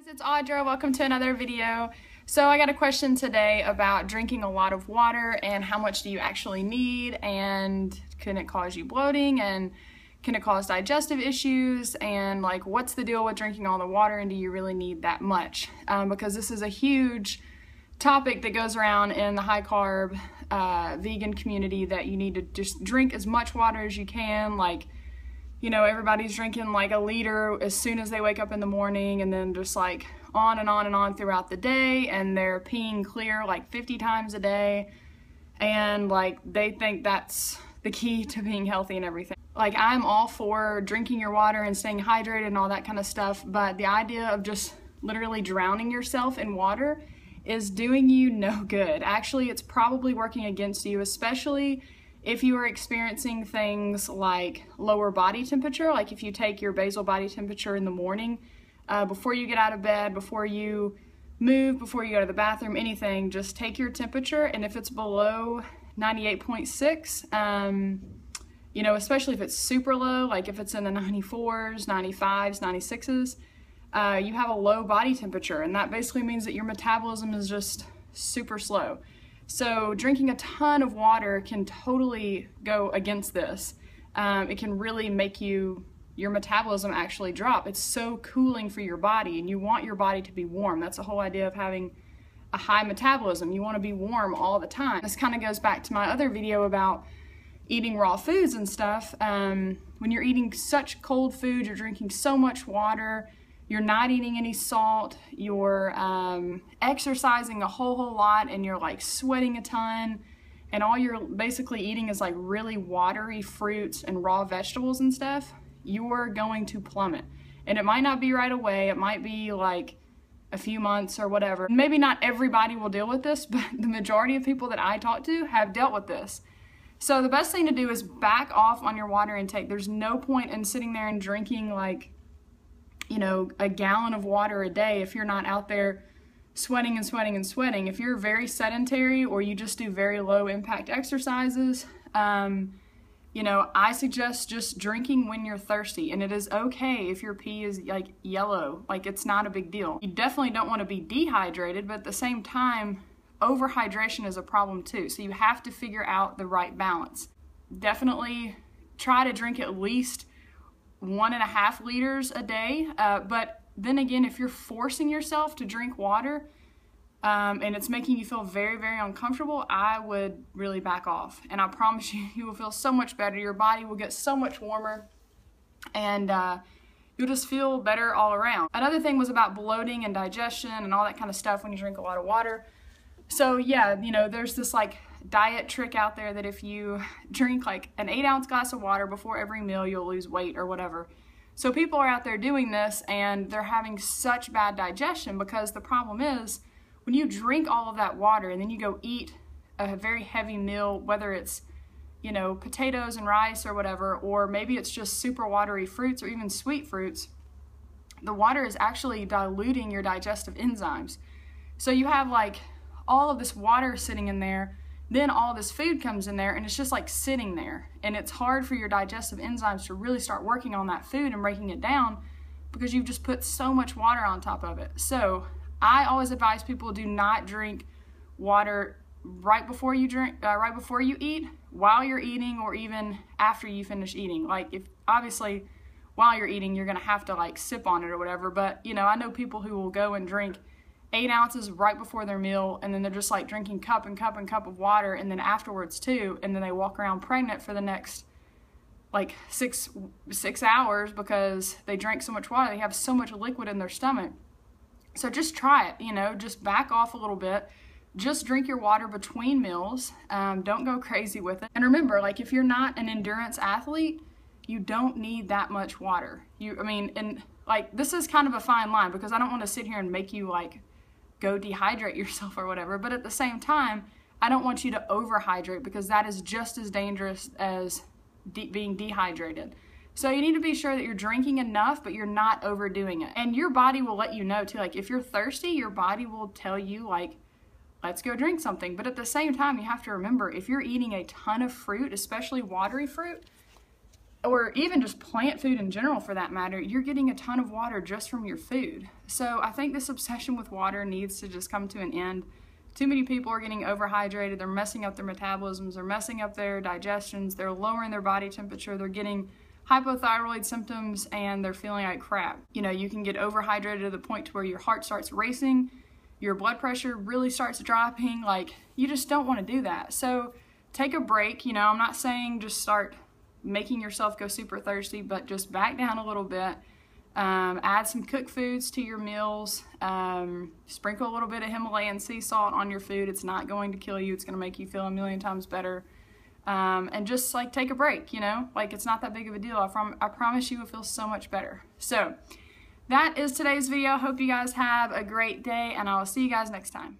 It's Audra. Welcome to another video. So I got a question today about drinking a lot of water and how much do you actually need, and can it cause you bloating, and can it cause digestive issues, and like what's the deal with drinking all the water, and do you really need that much? Because this is a huge topic that goes around in the high carb vegan community, that you need to just drink as much water as you can. Like, you know, everybody's drinking like a liter as soon as they wake up in the morning, and then just like on and on and on throughout the day, and they're peeing clear like 50 times a day, and like they think that's the key to being healthy and everything. Like, I'm all for drinking your water and staying hydrated and all that kind of stuff, but the idea of just literally drowning yourself in water is doing you no good. Actually, it's probably working against you, especially if you are experiencing things like lower body temperature. Like if you take your basal body temperature in the morning, before you get out of bed, before you move, before you go to the bathroom, anything, just take your temperature, and if it's below 98.6, you know, especially if it's super low, like if it's in the 94s, 95s, 96s, you have a low body temperature, and that basically means that your metabolism is just super slow. So drinking a ton of water can totally go against this. It can really make your metabolism actually drop. It's so cooling for your body, and you want your body to be warm. That's the whole idea of having a high metabolism. You want to be warm all the time. This kind of goes back to my other video about eating raw foods and stuff. When you're eating such cold food, you're drinking so much water, you're not eating any salt, you're exercising a whole lot, and you're like sweating a ton, and all you're basically eating is like really watery fruits and raw vegetables and stuff, you're going to plummet. And it might not be right away, it might be like a few months or whatever. Maybe not everybody will deal with this, but the majority of people that I talk to have dealt with this. So the best thing to do is back off on your water intake. There's no point in sitting there and drinking like, you know, a gallon of water a day if you're not out there sweating and sweating and sweating. If you're very sedentary, or you just do very low impact exercises, you know, I suggest just drinking when you're thirsty, and it is okay if your pee is like yellow. Like, it's not a big deal. You definitely don't want to be dehydrated, but at the same time, overhydration is a problem too. So you have to figure out the right balance. Definitely try to drink at least 1.5 liters a day, but then again, if you're forcing yourself to drink water and it's making you feel very, very uncomfortable, I would really back off. And I promise you, you will feel so much better. Your body will get so much warmer, and you'll just feel better all around. Another thing was about bloating and digestion and all that kind of stuff when you drink a lot of water. So yeah, you know, there's this like diet trick out there that if you drink like an 8-ounce glass of water before every meal, you'll lose weight or whatever. So people are out there doing this, and they're having such bad digestion, because the problem is when you drink all of that water and then you go eat a very heavy meal, whether it's, you know, potatoes and rice or whatever, or maybe it's just super watery fruits or even sweet fruits, the water is actually diluting your digestive enzymes. So you have like all of this water sitting in there, then all this food comes in there, and it's just like sitting there, and it's hard for your digestive enzymes to really start working on that food and breaking it down, because you've just put so much water on top of it. So I always advise people, do not drink water right before you eat, while you're eating, or even after you finish eating. Like, if obviously while you're eating, you're gonna have to like sip on it or whatever, but you know, I know people who will go and drink 8 ounces right before their meal, and then they're just like drinking cup and cup and cup of water, and then afterwards too, and then they walk around pregnant for the next like six hours because they drank so much water. They have so much liquid in their stomach. So just try it, you know, just back off a little bit. Just drink your water between meals. Don't go crazy with it. And remember, like, if you're not an endurance athlete, you don't need that much water. And like, this is kind of a fine line, because I don't want to sit here and make you like go dehydrate yourself or whatever, but at the same time, I don't want you to overhydrate, because that is just as dangerous as being dehydrated. So you need to be sure that you're drinking enough, but you're not overdoing it. And your body will let you know too. Like, if you're thirsty, your body will tell you like, let's go drink something. But at the same time, you have to remember, if you're eating a ton of fruit, especially watery fruit, or even just plant food in general for that matter, you're getting a ton of water just from your food. So I think this obsession with water needs to just come to an end. Too many people are getting overhydrated, they're messing up their metabolisms, they're messing up their digestions, they're lowering their body temperature, they're getting hypothyroid symptoms, and they're feeling like crap. You know, you can get overhydrated to the point to where your heart starts racing, your blood pressure really starts dropping. Like, you just don't want to do that. So take a break. You know, I'm not saying just start making yourself go super thirsty, but just back down a little bit. Add some cooked foods to your meals. Sprinkle a little bit of Himalayan sea salt on your food. It's not going to kill you. It's going to make you feel a million times better. And just like take a break, you know, like it's not that big of a deal. I promise you will feel so much better. So that is today's video. Hope you guys have a great day, and I will see you guys next time.